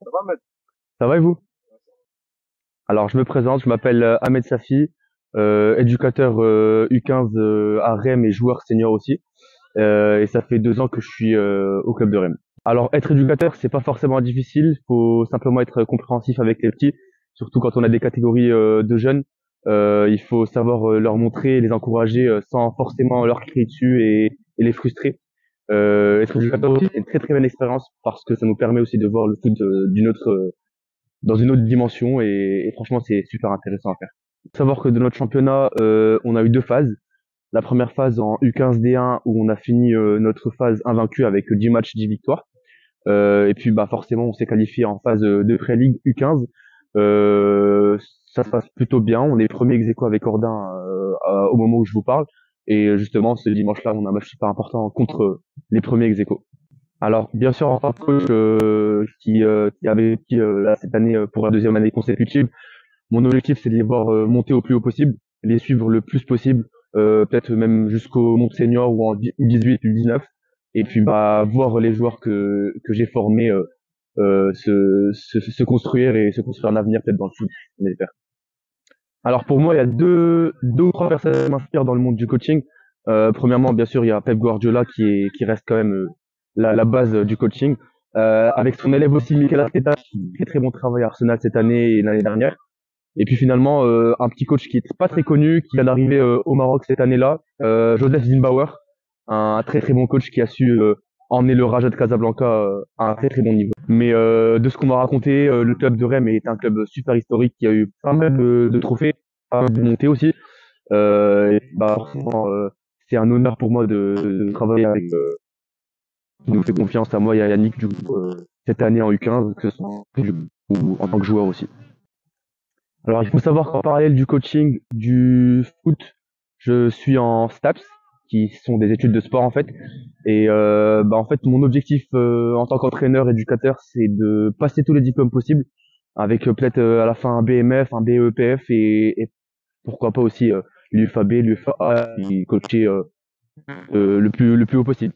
Ça va, Ahmed? Ça va et vous? Alors je me présente, je m'appelle Ahmed Safi, éducateur U15 à Rennes et joueur senior aussi. Et ça fait 2 ans que je suis au club de Rennes. Alors être éducateur, c'est pas forcément difficile, faut simplement être compréhensif avec les petits, surtout quand on a des catégories de jeunes. Il faut savoir leur montrer, les encourager sans forcément leur crier dessus et les frustrer. Être éducateur aussi, c'est une très très bonne expérience parce que ça nous permet aussi de voir le foot dans une autre dimension et franchement c'est super intéressant à faire. Faut savoir que de notre championnat, on a eu 2 phases. La première phase en U15 D1 où on a fini notre phase invaincue avec 10 matchs, 10 victoires. Et puis bah forcément on s'est qualifié en phase de pré-ligue U15. Euh, Ça se passe plutôt bien. On est premier ex-aequo avec Ordin au moment où je vous parle. Et justement ce dimanche-là on a un match super important contre les premiers ex-aequo. Alors, bien sûr, en tant que coach qui avait qui, là, cette année pour la 2e année consécutive, mon objectif c'est de les voir monter au plus haut possible, les suivre le plus possible, peut-être même jusqu'au monde senior ou en U18, U19, et puis bah voir les joueurs que j'ai formés se construire et se construire un avenir peut-être dans le foot, on espère. Alors pour moi, il y a deux ou trois personnes qui m'inspirent dans le monde du coaching. Premièrement, bien sûr, il y a Pep Guardiola qui reste quand même la base du coaching. Avec son élève aussi, Mikel Arteta, qui fait très bon travail à Arsenal cette année et l'année dernière. Et puis finalement, un petit coach qui est pas très connu, qui vient d'arriver au Maroc cette année-là, Joseph Zimbauer, un très très bon coach qui a su emmener le Raja de Casablanca à un très très bon niveau. Mais de ce qu'on m'a raconté, le club de Rennes est un club super historique qui a eu pas mal de trophées, pas mal de montées aussi. Et bah forcément, c'est un honneur pour moi de travailler avec qui nous fait confiance à moi et à Yannick du coup, cette année en U15, que ce soit ou en tant que joueur aussi. Alors, il faut savoir qu'en parallèle du coaching, du foot, je suis en STAPS, qui sont des études de sport en fait. Et bah en fait, mon objectif en tant qu'entraîneur, éducateur, c'est de passer tous les diplômes possibles, avec peut-être à la fin un BMF, un BEPF et pourquoi pas aussi l'UFAB, l'UFA, et coacher le plus haut possible.